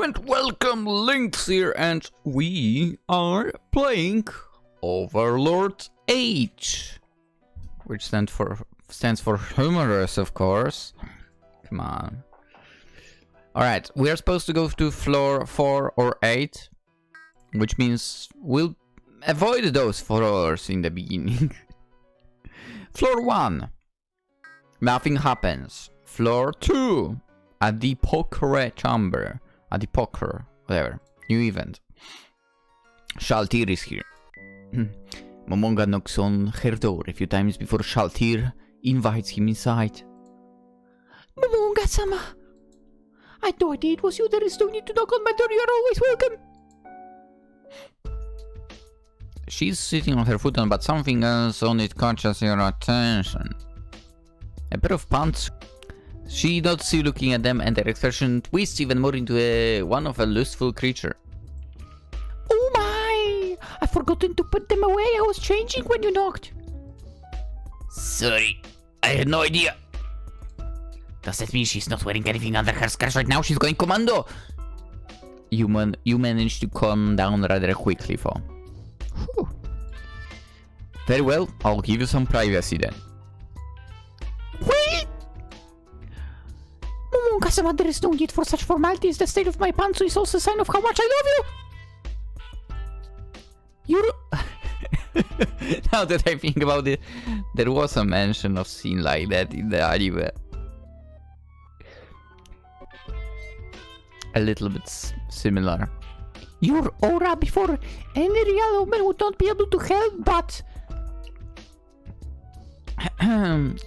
and welcome, Lynx here, and we are playing Overlord H, which stands for humorous, of course. Come on. Alright, we are supposed to go to floor 4 or 8, which means we'll avoid those floors in the beginning. Floor 1, nothing happens. Floor 2, a Depokre chamber. A Depokre, whatever. New event. Shaltir is here. Momonga knocks on her door a few times before Shaltir invites him inside. Momonga-sama! I had no idea it was you. There is no need to knock on my door. You are always welcome. She's sitting on her futon, but something else on it catches your attention. A pair of pants. She notices you looking at them, and their expression twists even more into one of a lustful creature. Oh my! I've forgotten to put them away. I was changing when you knocked. Sorry, I had no idea. Does that mean she's not wearing anything under her skirt right now? She's going commando! You managed to calm down rather quickly, though. Whew. Very well, I'll give you some privacy then. Wait! Momonga-sama, there is no need for such formalities. The state of my pants is also a sign of how much I love you! You're... Now that I think about it, there was a mention of scene like that in the anime. A little bit similar. Your aura before any real woman would not be able to help but...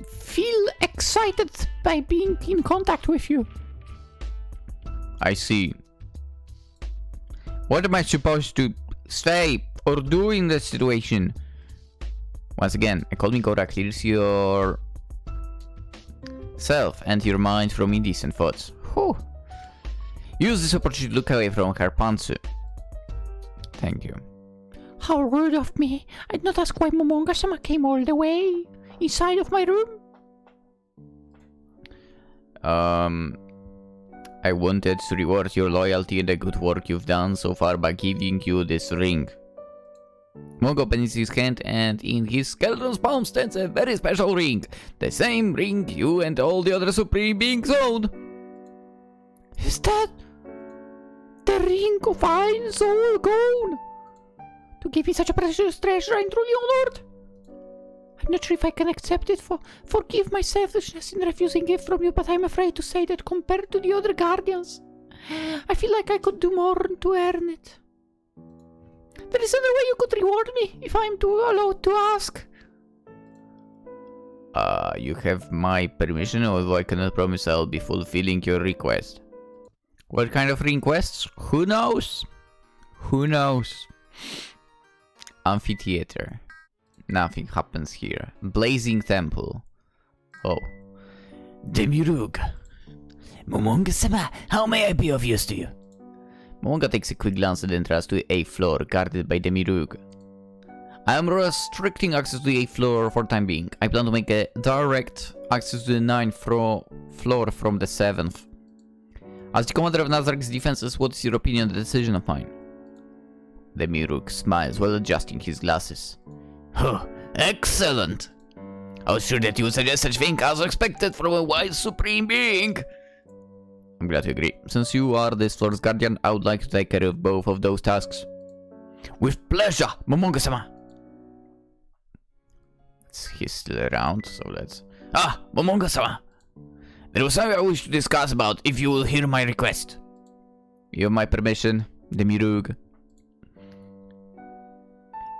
feel excited by being in contact with you. I see. What am I supposed to say or do in this situation? Once again, a calming aura clears your self and your mind from indecent thoughts. Whew. Use this opportunity to look away from her pantsu. Thank you. How rude of me. I'd not ask why Momonga-sama came all the way inside of my room. I wanted to reward your loyalty and the good work you've done so far by giving you this ring. Mongo opens his hand, and in his skeleton's palm stands a very special ring. The same ring you and all the other supreme beings own. Is that the ring of fine soul gold? To give me such a precious treasure, I'm truly honored. I'm not sure if I can accept it. Forgive my selfishness in refusing it from you, but I'm afraid to say that compared to the other guardians, I feel like I could do more to earn it. There is another way you could reward me, if I'm allowed to ask. You have my permission, although I cannot promise I'll be fulfilling your request. What kind of requests? Who knows? Who knows? Amphitheater. Nothing happens here. Blazing temple. Oh. Demirug. Momonga-sama, how may I be of use to you? Momonga takes a quick glance at the entrance to the 8th floor, guarded by Demirug. I am restricting access to the 8th floor for the time being. I plan to make a direct access to the 9th floor from the 7th. As the commander of Nazaryk's defenses, what is your opinion on the decision of mine? Demirug smiles while adjusting his glasses. Oh, excellent! I was sure that you would suggest such thing as expected from a wise supreme being. I'm glad to agree. Since you are this floor's guardian, I would like to take care of both of those tasks. With pleasure, Momonga-sama. He's still around, so let's... Ah, Momonga-sama. There was something I wish to discuss about, if you will hear my request. You have my permission, Demirug.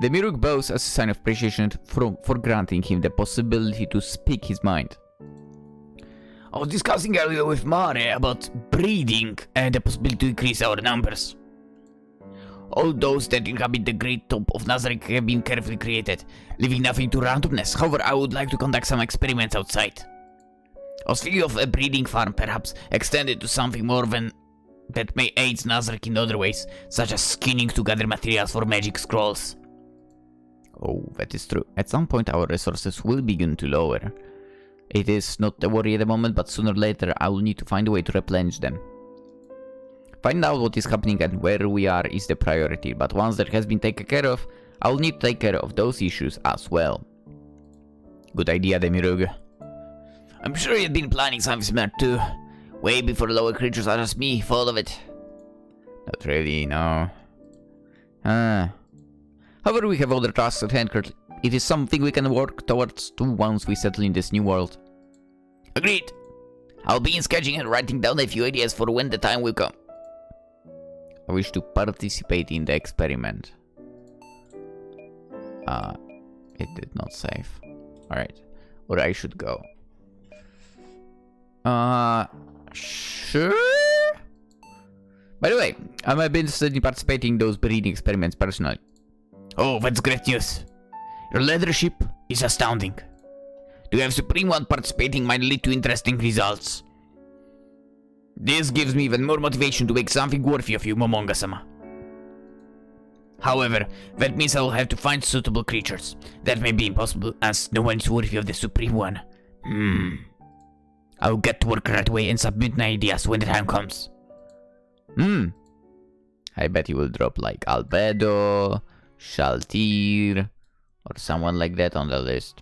Demirug bows as a sign of appreciation for granting him the possibility to speak his mind. I was discussing earlier with Mare about breeding and the possibility to increase our numbers. All those that inhabit the great top of Nazaryk have been carefully created, leaving nothing to randomness. However, I would like to conduct some experiments outside. I was thinking of a breeding farm, perhaps extended to something more than that may aid Nazaryk in other ways, such as skinning to gather materials for magic scrolls. Oh, that is true. At some point our resources will begin to lower. It is not a worry at the moment, but sooner or later I will need to find a way to replenish them. Find out what is happening and where we are is the priority, but once that has been taken care of, I'll need to take care of those issues as well. Good idea, Demiurge. I'm sure you've been planning something similar too. Way before lower creatures such as me thought of it. Not really, no. However, we have other tasks at hand currently. It is something we can work towards too once we settle in this new world. Agreed. I'll begin sketching and writing down a few ideas for when the time will come. I wish to participate in the experiment. It did not save. Alright. Or I should go. Sure? By the way, I might be interested in participating in those breeding experiments personally. Oh, that's great news. Your leadership is astounding. To have Supreme One participating might lead to interesting results. This gives me even more motivation to make something worthy of you, Momonga-sama. However, that means I will have to find suitable creatures. That may be impossible, as no one is worthy of the Supreme One. I will get to work right away and submit my ideas when the time comes. I bet he will drop like Albedo, Shaltir, or someone like that on the list.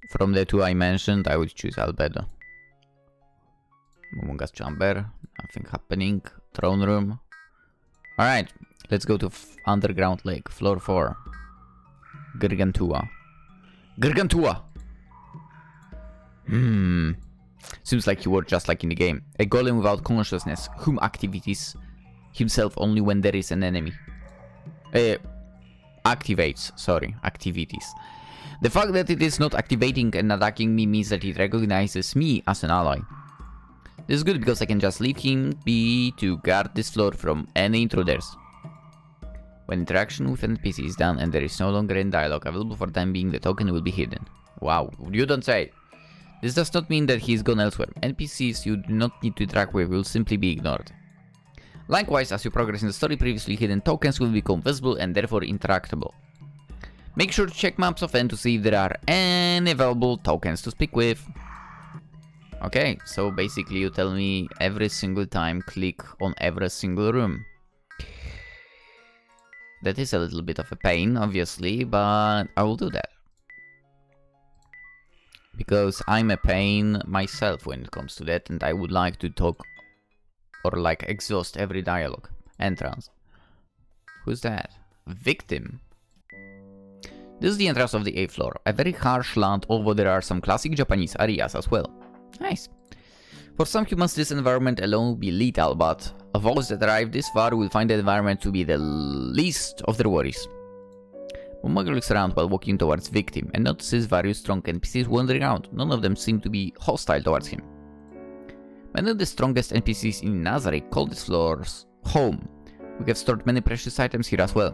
From the two I mentioned, I would choose Albedo. Momonga's chamber, nothing happening. Throne room. Alright, let's go to Underground Lake, floor 4. Gargantua. Gargantua! Seems like he worked just like in the game. A golem without consciousness, whom activities himself only when there is an enemy. Activates, activities. The fact that it is not activating and attacking me means that it recognizes me as an ally. This is good because I can just leave him be to guard this floor from any intruders. When interaction with NPC is done and there is no longer any dialogue available for time being, the token will be hidden. Wow, you don't say. This does not mean that he is gone elsewhere. NPCs you do not need to interact with will simply be ignored. Likewise, as you progress in the story, previously hidden tokens will become visible and therefore interactable. Make sure to check maps often to see if there are any available tokens to speak with. Okay, so basically you tell me every single time click on every single room. That is a little bit of a pain, obviously, but I will do that. Because I'm a pain myself when it comes to that, and I would like to talk or like exhaust every dialogue. Entrance. Who's that? Victim. This is the entrance of the 8th floor. A very harsh land, although there are some classic Japanese areas as well. Nice. For some humans this environment alone will be lethal, but those that arrive this far will find the environment to be the least of their worries. Momonga looks around while walking towards Victim and notices various strong NPCs wandering around. None of them seem to be hostile towards him. Many of the strongest NPCs in Nazarick call this floor's home. We have stored many precious items here as well.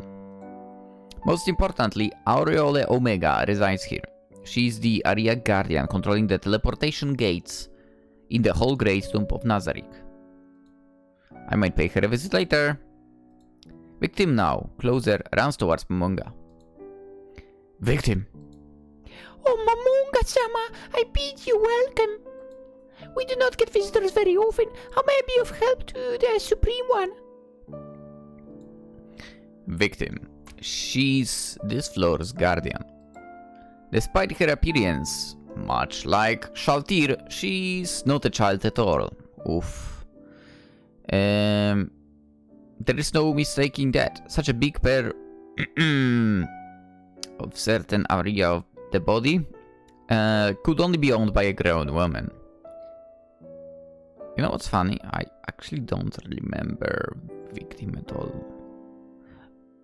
Most importantly, Aureole Omega resides here. She is the area guardian controlling the teleportation gates in the whole Great Tomb of Nazarick. I might pay her a visit later. Victim now, closer, runs towards Momonga. Victim. Oh, Momonga-sama, I bid you welcome. We do not get visitors very often. How may I be of help to the Supreme One? Victim. She's this floor's guardian. Despite her appearance, much like Shaltir, she's not a child at all. Oof. There is no mistaking that. Such a big pair of certain area of the body could only be owned by a grown woman. You know what's funny? I actually don't remember Victim at all.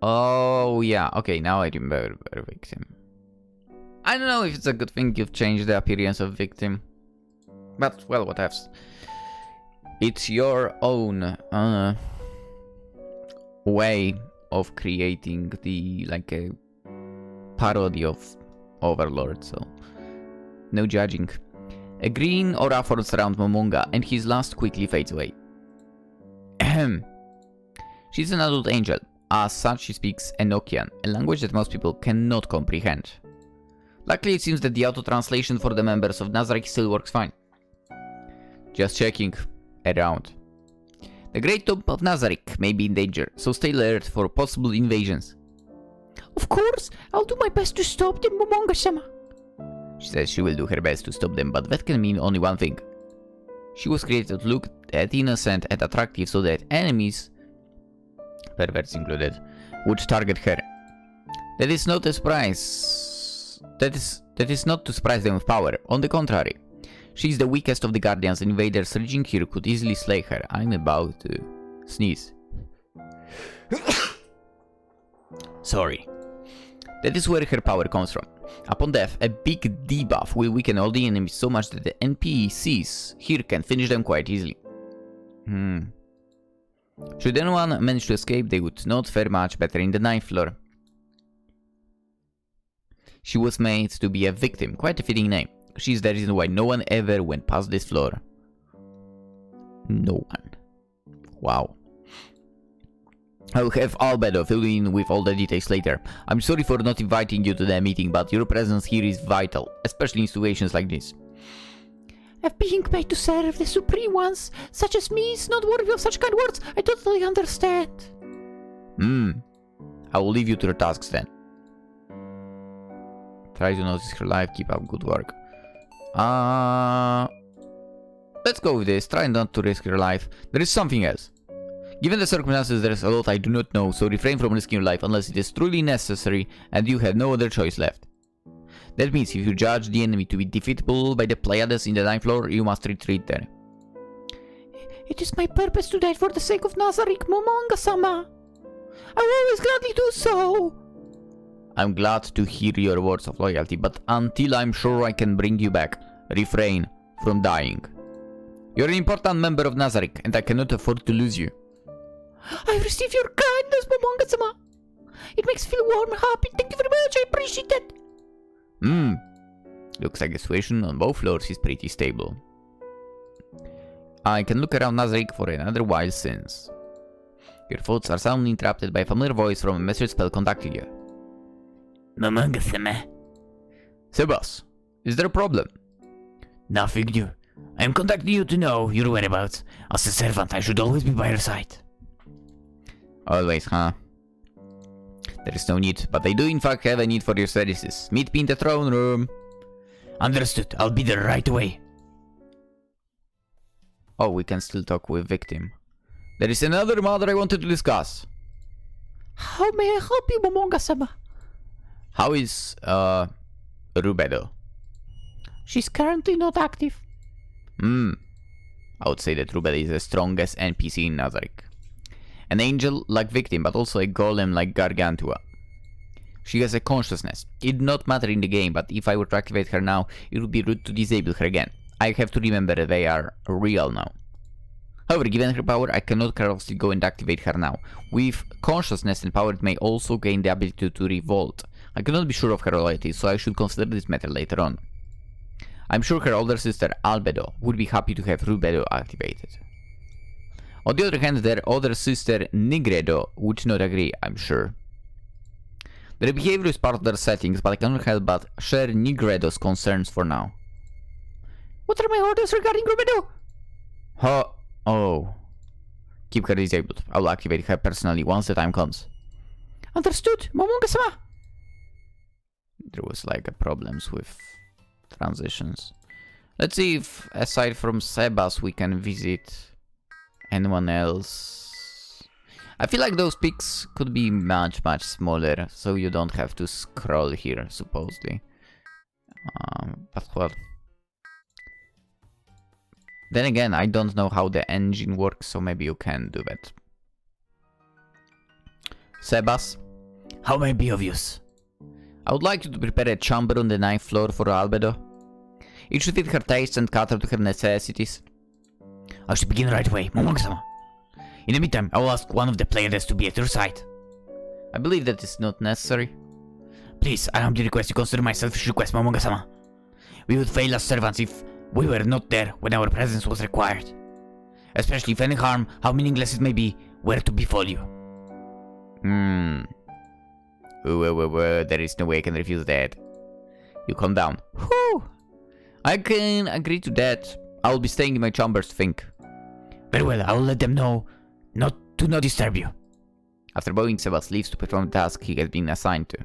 Oh yeah, okay, now I remember Victim. I don't know if it's a good thing you've changed the appearance of Victim. But, well, what else? It's your own way of creating the, like, a parody of Overlord, so no judging. A green aura forms around Momonga, and his lust quickly fades away. Ahem. She's an adult angel. As such, she speaks Enochian, a language that most people cannot comprehend. Luckily, it seems that the auto-translation for the members of Nazarick still works fine. Just checking around. The Great Tomb of Nazarick may be in danger, so stay alert for possible invasions. Of course, I'll do my best to stop them, Momonga-sama. She says she will do her best to stop them, but that can mean only one thing. She was created to look at innocent and attractive so that enemies, perverts included, would target her. That is not a surprise. That is not to surprise them with power. On the contrary, she is the weakest of the guardians, and invaders reaching here could easily slay her. I'm about to sneeze. Sorry. That is where her power comes from. Upon death, a big debuff will weaken all the enemies so much that the NPCs here can finish them quite easily. Should anyone manage to escape, they would not fare much better in the 9th floor. She was made to be a victim, quite a fitting name. She is the reason why no one ever went past this floor. No one. Wow. I'll have Albedo fill you in with all the details later. I'm sorry for not inviting you to the meeting, but your presence here is vital, especially in situations like this. If being paid to serve the Supreme Ones, such as me, is not worthy of such kind words, I totally understand. I will leave you to your tasks then. Try to notice her life, keep up good work. Let's go with this, try not to risk your life. There is something else. Given the circumstances, there is a lot I do not know, so refrain from risking your life unless it is truly necessary and you have no other choice left. That means if you judge the enemy to be defeatable by the Pleiades in the 9th floor, you must retreat there. It is my purpose to die for the sake of Nazarick, Momonga-sama. I will always gladly do so. I'm glad to hear your words of loyalty, but until I'm sure I can bring you back, refrain from dying. You're an important member of Nazarick, and I cannot afford to lose you. I received your kindness, Momonga-sama. It makes me feel warm and happy. Thank you very much, I appreciate it. Looks like the situation on both floors is pretty stable. I can look around Nazarick for another while since. Your thoughts are suddenly interrupted by a familiar voice from a message spell contacting you. Momonga-sama. Sebas, is there a problem? Nothing new. I am contacting you to know your whereabouts. As a servant, I should always be by your side. Always, huh? There is no need, but I do in fact have a need for your services. Meet me in the throne room. Understood. I'll be there right away. Oh, we can still talk with victim. There is another matter I wanted to discuss. How may I help you, Momonga-sama? How is, Rubedo? She's currently not active. I would say that Rubedo is the strongest NPC in Nazarick. An angel like victim, but also a golem like Gargantua. She has a consciousness. It did not matter in the game, but if I were to activate her now, it would be rude to disable her again. I have to remember that they are real now. However, given her power, I cannot carelessly go and activate her now. With consciousness and power, it may also gain the ability to revolt. I cannot be sure of her loyalty, so I should consider this matter later on. I'm sure her older sister, Albedo, would be happy to have Rubedo activated. On the other hand, their older sister, Nigredo, would not agree, I'm sure. Their behavior is part of their settings, but I cannot help but share Nigredo's concerns for now. What are my orders regarding Rubedo? Oh. Keep her disabled. I will activate her personally once the time comes. Understood, Momonga-sama. There was like problems with transitions. Let's see if, aside from Sebas, we can visit anyone else. I feel like those pics could be much smaller, so you don't have to scroll here, supposedly. But well. Then again, I don't know how the engine works, so maybe you can do that. Sebas? How may I be of use? I would like you to prepare a chamber on the 9th floor for Albedo. It should fit her taste and cater to her necessities. I should begin right away, Momonga-sama. In the meantime, I will ask one of the players to be at your side. I believe that is not necessary. Please, I humbly request you consider my selfish request, Momonga-sama. We would fail as servants if we were not there when our presence was required. Especially if any harm, how meaningless it may be, were to befall you. There is no way I can refuse that. You calm down. Whew. I can agree to that. I'll be staying in my chambers to think. Very well, I will let them know not disturb you. After bowing, Sebas leaves to perform the task he has been assigned to.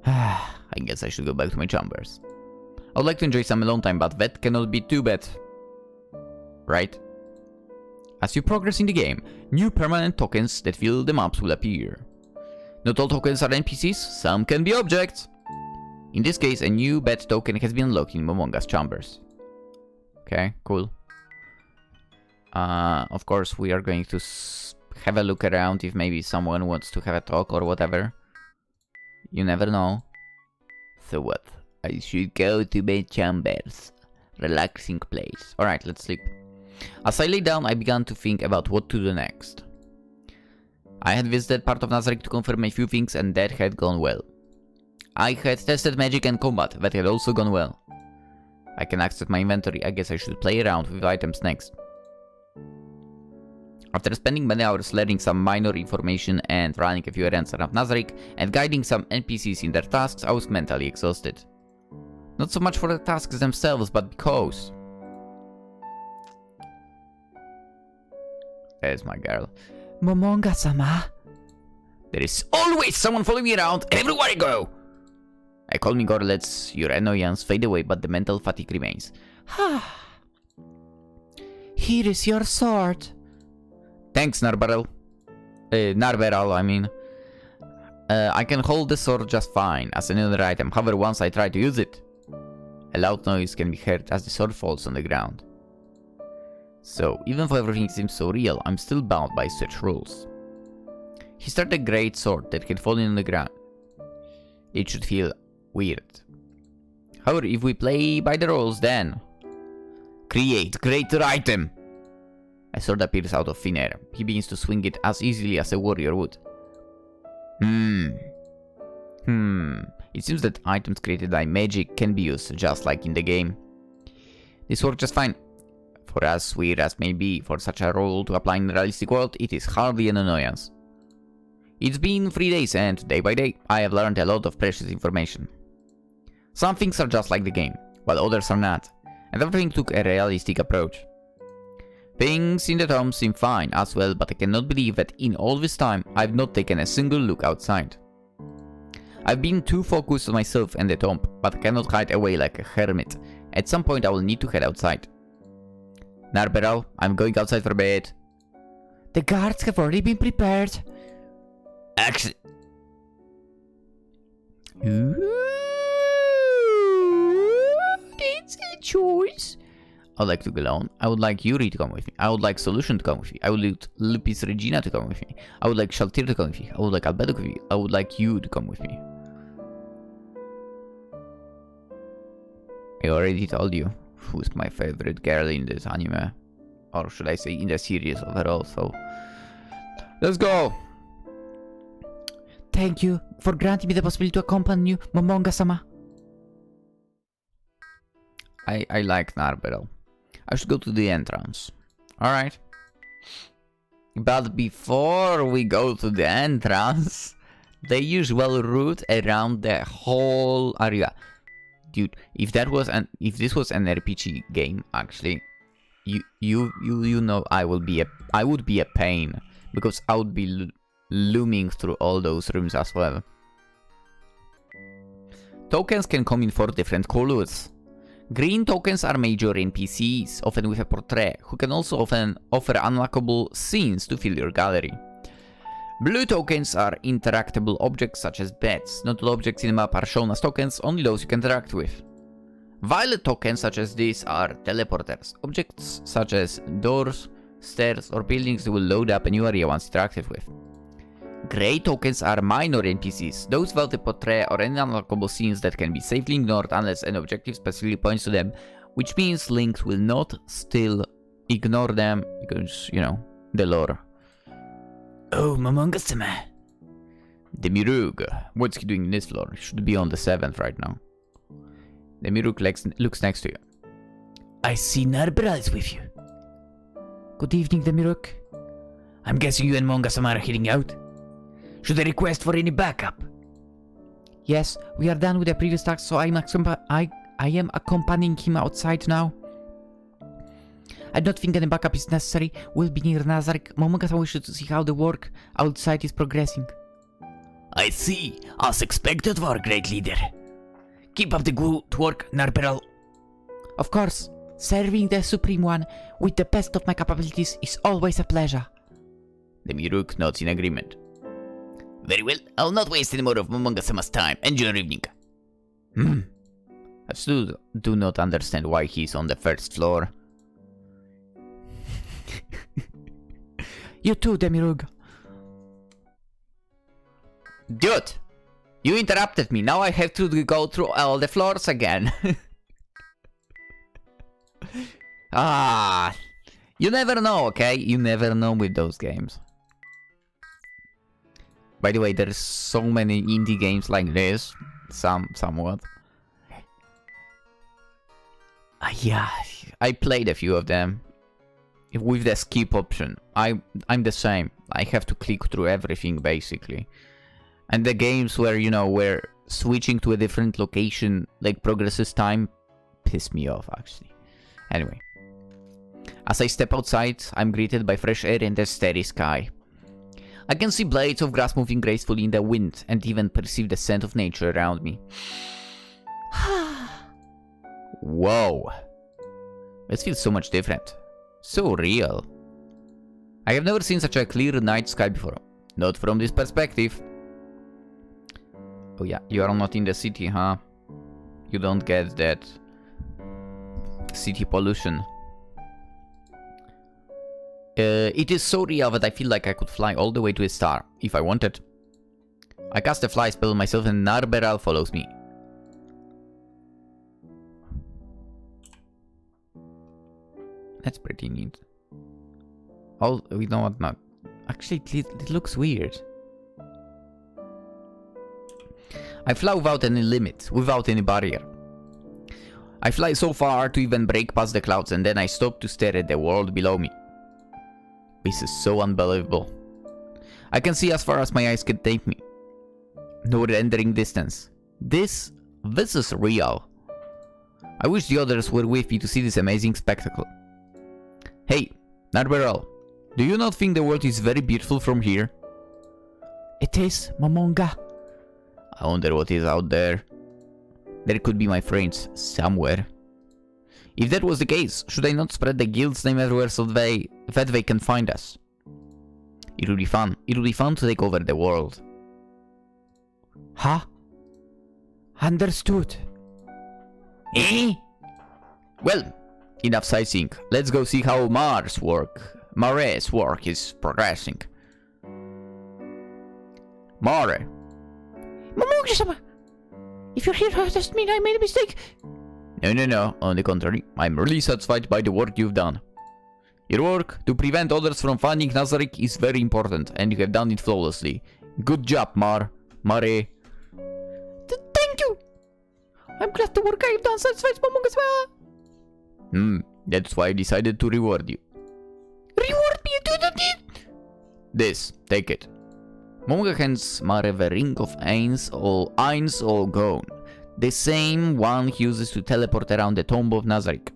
I guess I should go back to my chambers. I would like to enjoy some alone time, but that cannot be too bad. Right? As you progress in the game, new permanent tokens that fill the maps will appear. Not all tokens are NPCs, some can be objects. In this case, a new bed token has been unlocked in Momonga's chambers. Okay, cool. Of course, we are going to have a look around if maybe someone wants to have a talk or whatever. You never know. So what? I should go to my chambers. Relaxing place. Alright, let's sleep. As I lay down, I began to think about what to do next. I had visited part of Nazarick to confirm a few things, and that had gone well. I had tested magic and combat, that had also gone well. I can access my inventory, I guess I should play around with items next. After spending many hours learning some minor information and running a few errands around Nazarick and guiding some NPCs in their tasks, I was mentally exhausted. Not so much for the tasks themselves, but because... There's my girl. Momonga-sama. There is always someone following me around everywhere I go! A calming aura lets your annoyance fade away, but the mental fatigue remains. Here is your sword. Thanks, Narberal. Narberal, I mean. I can hold the sword just fine as another item, however once I try to use it, a loud noise can be heard as the sword falls on the ground. So, even though everything seems so real, I'm still bound by such rules. He started a great sword that had fallen on the ground. It should feel weird. However, if we play by the rules, then... Create greater item! A sword appears out of thin air. He begins to swing it as easily as a warrior would. It seems that items created by magic can be used just like in the game. This works just fine. For as weird as may be for such a rule to apply in the realistic world, it is hardly an annoyance. It's been 3 days and, day by day, I have learned a lot of precious information. Some things are just like the game, while others are not, and everything took a realistic approach. Things in the tomb seem fine as well, but I cannot believe that in all this time, I've not taken a single look outside. I've been too focused on myself and the tomb, but I cannot hide away like a hermit. At some point I will need to head outside. Narberal, I'm going outside for a bit. The guards have already been prepared. Actually... It's a choice. I would like to go alone. I would like Yuri to come with me. I would like Solution to come with me. I would like Lupis Regina to come with me. I would like Shaltir to come with me. I would like Albedo to come with me. I would like you to come with me. I already told you who's my favorite girl in this anime. Or should I say in the series overall, so... Let's go! Thank you for granting me the possibility to accompany you, Momonga-sama. I like Narberal. I should go to the entrance. Alright. But before we go to the entrance, the usual route around the whole area. Dude, if this was an RPG game, actually, you know I would be a pain, because I would be looming through all those rooms as well. Tokens can come in 4 different colors. Green tokens are major NPCs, often with a portrait, who can also often offer unlockable scenes to fill your gallery. Blue tokens are interactable objects such as beds. Not all objects in the map are shown as tokens, only those you can interact with. Violet tokens such as these are teleporters. Objects such as doors, stairs or buildings will load up a new area once interacted with. Grey tokens are minor NPCs, those without a portrait or any unlockable scenes that can be safely ignored unless an objective specifically points to them, which means Lynx will not still ignore them because, you know, the lore. Oh, Momonga-sama. Demirug, what's he doing in this floor? He should be on the 7th right now. Demirug looks next to you. I see Narberal is with you. Good evening, Demirug. I'm guessing you and Momonga-sama are heading out? Should I request for any backup? Yes, we are done with the previous task, so I am accompanying him outside now. I don't think any backup is necessary. We'll be near Nazarick. Momonga-sama wishes to see how the work outside is progressing. I see. As expected, our great leader. Keep up the good work, Narberal. Of course, serving the Supreme One with the best of my capabilities is always a pleasure. The Miruk nods in agreement. Very well, I'll not waste any more of Momonga-sama's time. Enjoy your evening. I still do not understand why he's on the first floor. You too, Demirug. Dude! You interrupted me, now I have to go through all the floors again. You never know, okay? You never know with those games. By the way, there's so many indie games like this. Somewhat. Yeah, I played a few of them. With the skip option. I'm the same. I have to click through everything, basically. And the games where, you know, where switching to a different location, like, progresses time, piss me off, actually. Anyway. As I step outside, I'm greeted by fresh air and a steady sky. I can see blades of grass moving gracefully in the wind, and even perceive the scent of nature around me. Whoa. This feels so much different. So real. I have never seen such a clear night sky before. Not from this perspective. Oh yeah, you are not in the city, huh? You don't get that city pollution. It is so real that I feel like I could fly all the way to a star, if I wanted. I cast a fly spell on myself and Narberal follows me. That's pretty neat. Oh, we know what not. Actually, it looks weird. I fly without any limit, without any barrier. I fly so far to even break past the clouds, and then I stop to stare at the world below me. This is so unbelievable. I can see as far as my eyes can take me. No rendering distance. This is real. I wish the others were with me to see this amazing spectacle. Hey, Narberal, do you not think the world is very beautiful from here? It is, Momonga. I wonder what is out there. There could be my friends somewhere. If that was the case, should I not spread the guild's name everywhere so that they can find us? It would be fun. It would be fun to take over the world. Huh? Understood. Eh? Well, enough sightseeing. Let's go see how Mare's work is progressing. Mare. Momonga-sama! If you're here, does that mean I made a mistake? No. On the contrary, I'm really satisfied by the work you've done. Your work to prevent others from finding Nazarick is very important, and you have done it flawlessly. Good job, Mare. Thank you! I'm glad the work I've done satisfies Momonga-sama! That's why I decided to reward you. Reward me, you don't need! This, take it. Momonga hands Mare the ring of Eins or Gone. The same one he uses to teleport around the tomb of Nazarick.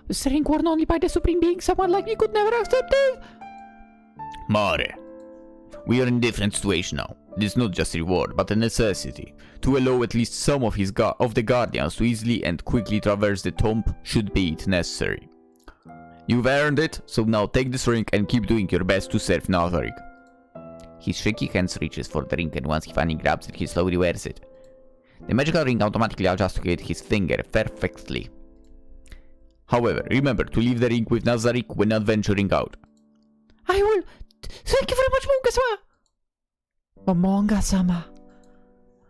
This ring worn only by the Supreme Being, someone like me could never accept it! Mare, we are in a different situation now. It is not just a reward, but a necessity. To allow at least some of the Guardians to easily and quickly traverse the tomb should be it necessary. You've earned it, so now take this ring and keep doing your best to serve Nazarick. His shaky hands reaches for the ring, and once he finally grabs it, he slowly wears it. The magical ring automatically adjusts to hit his finger perfectly. However, remember to leave the ring with Nazarick when not venturing out. I will. Thank you very much, Momonga-sama! Momonga-sama.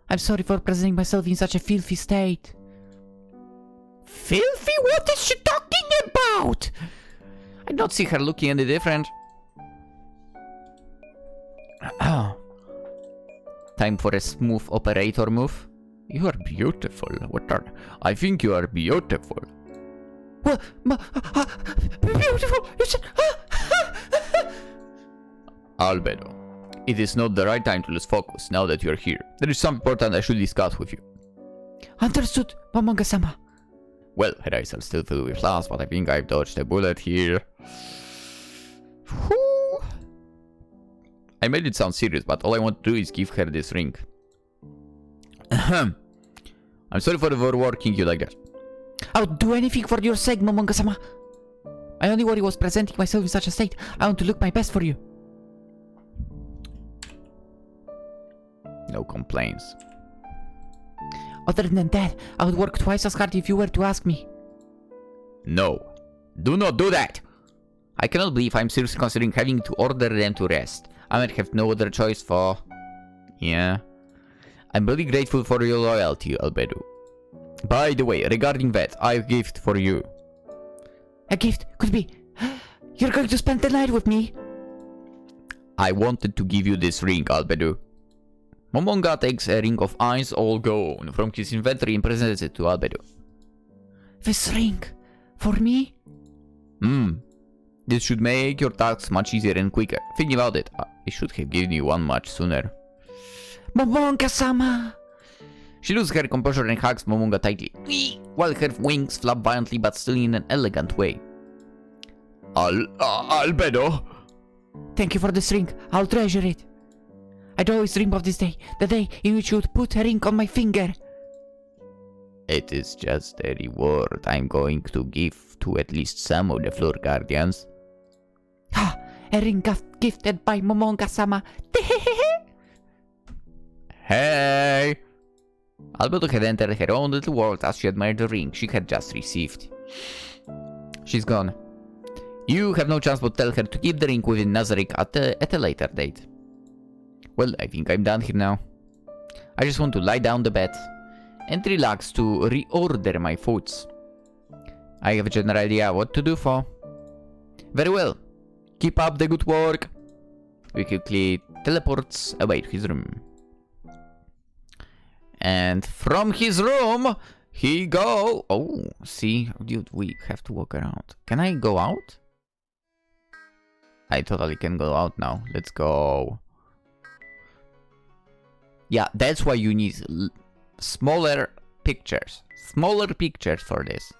I'm sorry for presenting myself in such a filthy state. Filthy? What is she talking about? I don't see her looking any different. Time for a smooth operator move. You are beautiful. I think you are beautiful. What? Beautiful! Albedo, it is not the right time to lose focus now that you are here. There is something important I should discuss with you. Understood, Momonga-sama. Well, her eyes are still filled with flaws, but I think I've dodged a bullet here. Whew. I made it sound serious, but all I want to do is give her this ring. I'm sorry for overworking you like that. I would do anything for your sake, Momonga-sama. My only worry was presenting myself in such a state. I want to look my best for you. No complaints. Other than that, I would work twice as hard if you were to ask me. No. Do not do that! I cannot believe I'm seriously considering having to order them to rest. I might have no other choice for... Yeah. I'm really grateful for your loyalty, Albedo. By the way, regarding that, I have a gift for you. A gift? Could be... You're going to spend the night with me? I wanted to give you this ring, Albedo. Momonga takes a ring of eyes all gone from his inventory and presents it to Albedo. This ring? For me? This should make your tasks much easier and quicker. Think about it. I should have given you one much sooner. Momonga-sama! She loses her composure and hugs Momonga tightly, while her wings flap violently but still in an elegant way. Albedo! Thank you for this ring. I'll treasure it. I'd always dream of this day, the day in which you would put a ring on my finger. It is just a reward I'm going to give to at least some of the floor guardians. Ha! A ring gifted by Momonga-sama. Hey! Albedo had entered her own little world as she admired the ring she had just received. She's gone. You have no chance but tell her to keep the ring within Nazarick at a later date. Well, I think I'm done here now. I just want to lie down the bed and relax to reorder my foods. I have a general idea what to do for. Very well. Keep up the good work. We quickly teleports away to his room. And from his room, he go... Oh, see, dude, we have to walk around. Can I go out? I totally can go out now. Let's go. Yeah, that's why you need smaller pictures. Smaller pictures for this.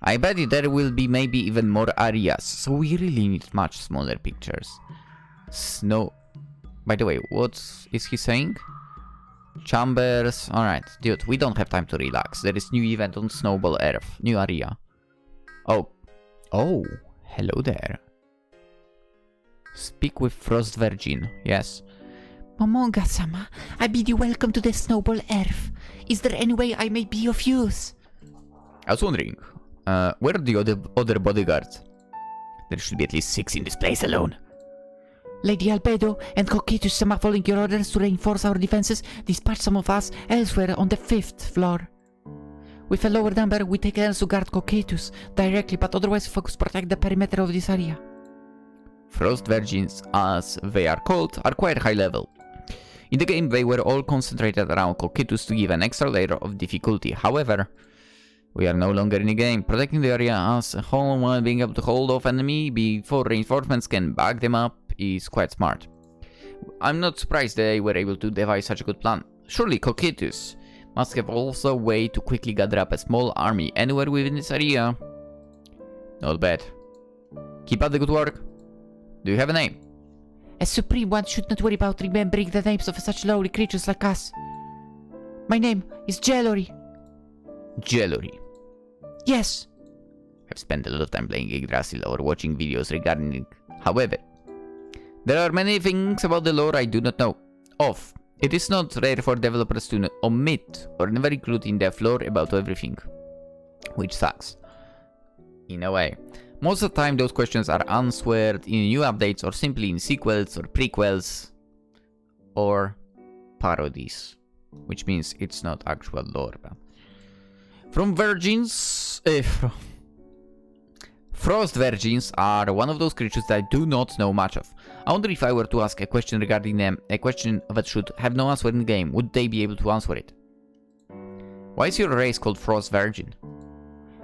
I bet there will be maybe even more areas. So we really need much smaller pictures. Snow... By the way, what is he saying? Chambers. Alright, dude, we don't have time to relax. There is new event on Snowball Earth. New area. Oh. Oh. Hello there. Speak with Frost Virgin. Yes. Momonga-sama, I bid you welcome to the Snowball Earth. Is there any way I may be of use? I was wondering, where are the other bodyguards? There should be at least 6 in this place alone. Lady Albedo and Coquetus-sama, following your orders to reinforce our defenses, dispatch some of us elsewhere on the 5th floor. With a lower number, we take turns to guard Coquetus directly, but otherwise focus protect the perimeter of this area. Frost Virgins, as they are called, are quite high level. In the game, they were all concentrated around Coquetus to give an extra layer of difficulty. However, we are no longer in the game. Protecting the area as a whole while being able to hold off enemy before reinforcements can back them up is quite smart. I'm not surprised they were able to devise such a good plan. Surely Coquetus must have also a way to quickly gather up a small army anywhere within this area. Not bad. Keep up the good work. Do you have a name? A supreme one should not worry about remembering the names of such lowly creatures like us. My name is Jellory. Jellory. Yes. I've spent a lot of time playing Yggdrasil or watching videos regarding it. However, there are many things about the lore I do not know of. It is not rare for developers to omit or never include in their lore about everything, which sucks. In a way. Most of the time those questions are answered in new updates or simply in sequels or prequels or parodies, which means it's not actual lore. From Virgins... Frost Virgins are one of those creatures that I do not know much of. I wonder if I were to ask a question regarding them, a question that should have no answer in the game, would they be able to answer it? Why is your race called Frost Virgin?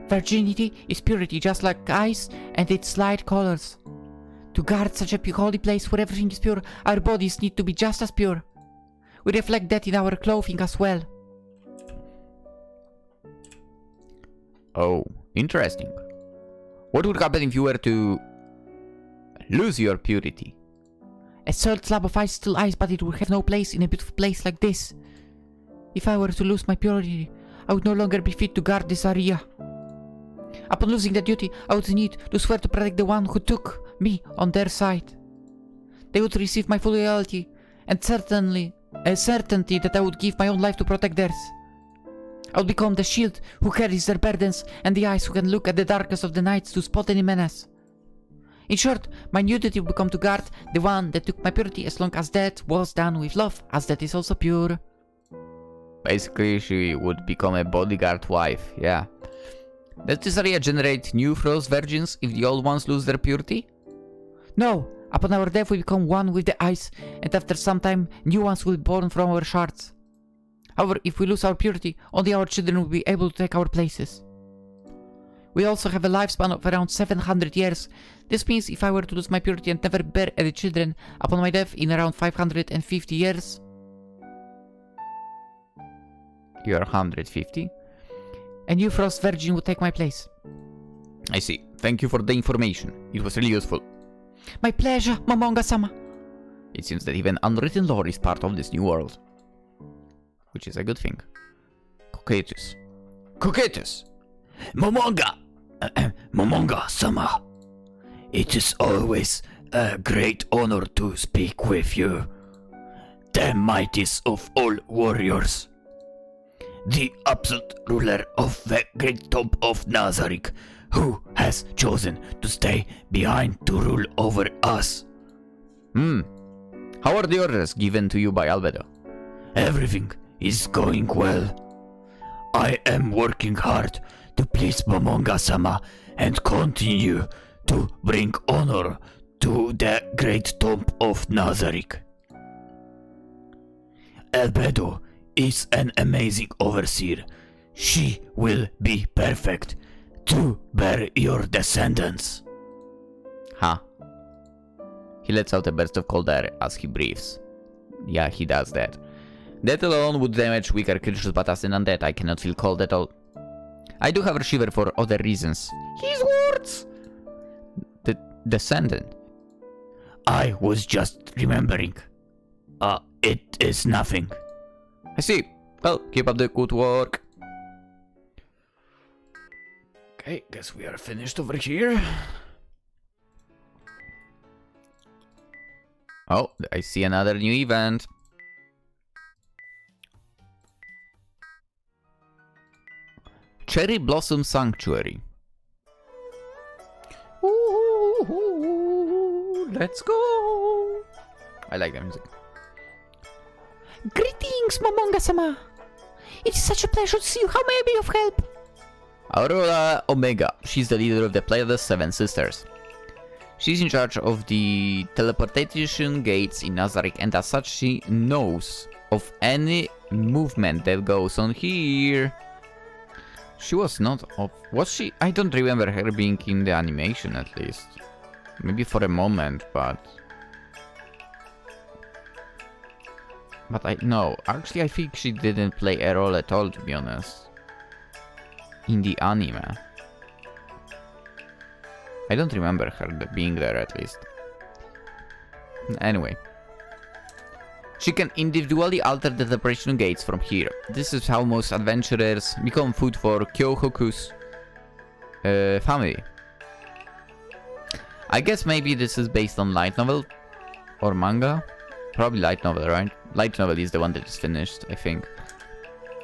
Virginity is purity, just like ice and its light colors. To guard such a holy place where everything is pure, our bodies need to be just as pure. We reflect that in our clothing as well. Oh, interesting. What would happen if you were to lose your purity? A third slab of ice is still ice, but it would have no place in a beautiful place like this. If I were to lose my purity, I would no longer be fit to guard this area. Upon losing that duty, I would need to swear to protect the one who took me on their side. They would receive my full loyalty, and certainty that I would give my own life to protect theirs. I would become the shield who carries their burdens, and the eyes who can look at the darkness of the nights to spot any menace. In short, my new duty would become to guard the one that took my purity, as long as that was done with love, as that is also pure. Basically, she would become a bodyguard wife, yeah. Does this area generate new frost virgins if the old ones lose their purity? No, upon our death we become one with the ice, and after some time new ones will be born from our shards. However, if we lose our purity, only our children will be able to take our places. We also have a lifespan of around 700 years. This means if I were to lose my purity and never bear any children, upon my death in around 550 years... You're 150? A new frost virgin would take my place. I see. Thank you for the information. It was really useful. My pleasure, Momonga-sama. It seems that even unwritten lore is part of this new world. Which is a good thing. Coquetous. Coquetous! Momonga! Momonga-sama. It is always a great honor to speak with you. The mightiest of all warriors. The absolute ruler of the great top of Nazarick, who has chosen to stay behind to rule over us. How are the orders given to you by Albedo? Everything is going well. I am working hard to please Momonga-sama and continue to bring honor to the great tomb of Nazarick. Albedo is an amazing overseer. She will be perfect to bear your descendants. Huh. He lets out a burst of cold air as he breathes. Yeah, he does that. That alone would damage weaker creatures, but as an undead I cannot feel cold at all. I do have a shiver for other reasons. His words! The descendant. I was just remembering. It is nothing. I see. Well, keep up the good work. Okay, guess we are finished over here. Oh, I see another new event. Cherry Blossom Sanctuary. Ooh, let's go! I like that music. Greetings, Momonga-sama! It is such a pleasure to see you. How may I be of help? Aurora Omega. She's the leader of the Pleiades Seven Sisters. She's in charge of the teleportation gates in Nazarick, and as such she knows of any movement that goes on here. She was not of... Was she? I don't remember her being in the animation at least. Maybe for a moment, but... no, actually I think she didn't play a role at all, to be honest. In the anime. I don't remember her being there at least. Anyway. She can individually alter the teleportation gates from here. This is how most adventurers become food for Kyohoku's family. I guess maybe this is based on light novel or manga. Probably light novel, right? Light novel is the one that is finished, I think.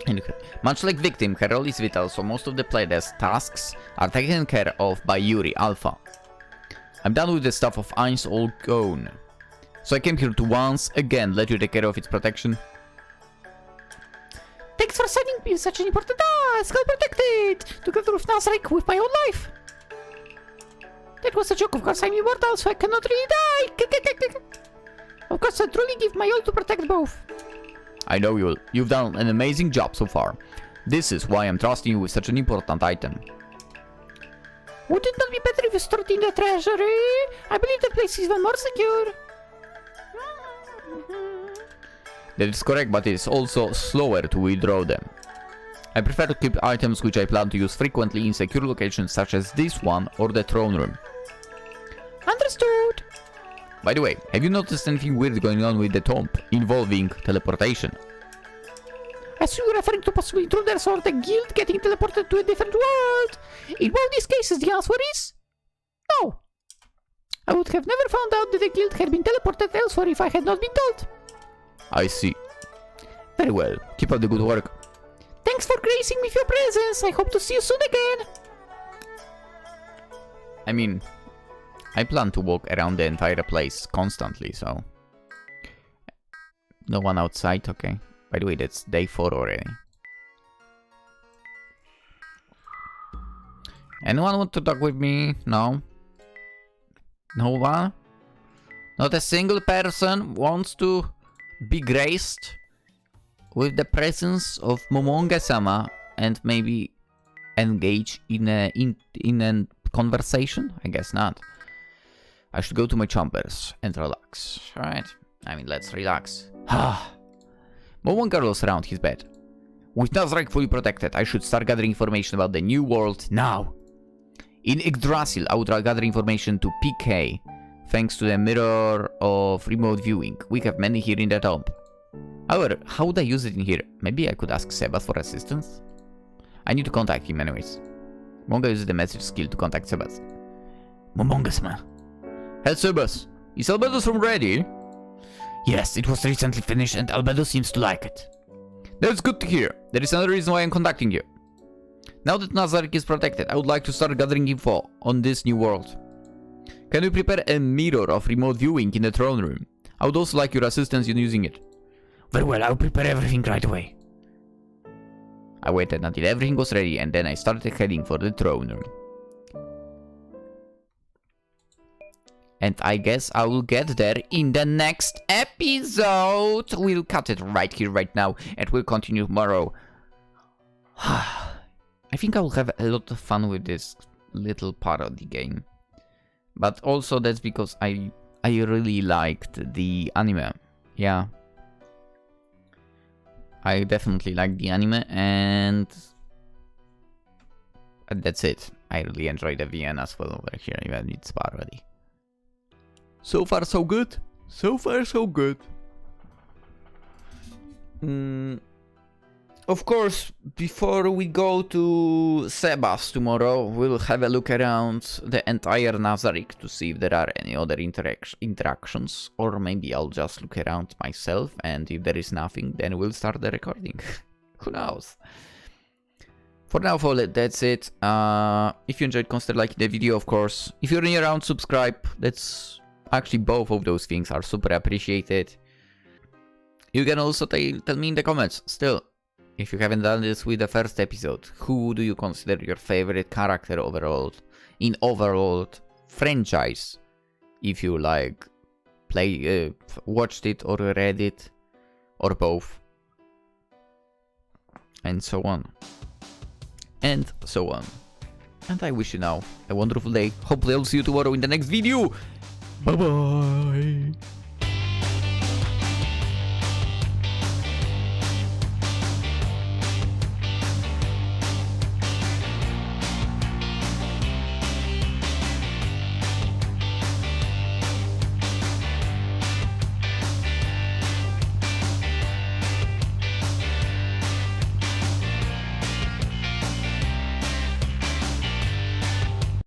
Anyway, much like Victim, her role is vital, so most of the player's tasks are taken care of by Yuri, Alpha. I'm done with the stuff of Ein's all gone. So I came here to once again let you take care of its protection. Thanks for sending me such an important task. I'll protect it, together with Nazarick, with my own life. That was a joke, of course I'm immortal, so I cannot really die. Of course I truly give my all to protect both. I know you've done an amazing job so far. This is why I'm trusting you with such an important item. Would it not be better if you stored it in the treasury? I believe that place is even more secure. That is correct, but it is also slower to withdraw them. I prefer to keep items which I plan to use frequently in secure locations such as this one or the throne room. Understood. By the way, have you noticed anything weird going on with the tomb involving teleportation? I assume you're referring to possible intruders or the guild getting teleported to a different world. In both these cases, the answer is no. I would have never found out that the guild had been teleported elsewhere if I had not been told. I see. Very well. Keep up the good work. Thanks for gracing me with your presence. I hope to see you soon again. I mean, I plan to walk around the entire place constantly, so... No one outside? Okay. By the way, that's day 4 already. Anyone want to talk with me? No? No one? Not a single person wants to be graced with the presence of Momonga-sama and maybe engage in a conversation? I guess not. I should go to my chambers and relax, right? I mean, let's relax. Momonga rolls around his bed. With Nazarek fully protected, I should start gathering information about the new world now. In Yggdrasil, I would gather information to PK, thanks to the mirror of remote viewing. We have many here in the tomb. However, how would I use it in here? Maybe I could ask Sebas for assistance? I need to contact him anyways. Momonga uses the message skill to contact Sebas. Momonga-sama. Hey Sebas, is Albedo's room ready? Yes, it was recently finished and Albedo seems to like it. That's good to hear. There is another reason why I'm contacting you. Now that Nazarek is protected, I would like to start gathering info on this new world. Can you prepare a mirror of remote viewing in the throne room? I would also like your assistance in using it. Very well, I'll prepare everything right away. I waited until everything was ready and then I started heading for the throne room. And I guess I will get there in the next episode. We'll cut it right here, right now, and we'll continue tomorrow. I think I will have a lot of fun with this little parody game. But also that's because I really liked the anime. Yeah. I definitely like the anime and that's it. I really enjoyed the VN as well over here, even it's parody. So far so good. So far so good. Of course, before we go to Sebas tomorrow, we'll have a look around the entire Nazarek to see if there are any other interactions. Or maybe I'll just look around myself and if there is nothing, then we'll start the recording. Who knows? For now, that's it. If you enjoyed, consider liking the video, of course. If you're new around, subscribe. That's actually both of those things are super appreciated. You can also tell me in the comments, still, if you haven't done this with the first episode, who do you consider your favorite character overall in Overlord franchise? If you like watched it or read it, or both, and so on. And so on. And I wish you now a wonderful day. Hopefully I'll see you tomorrow in the next video. Bye bye.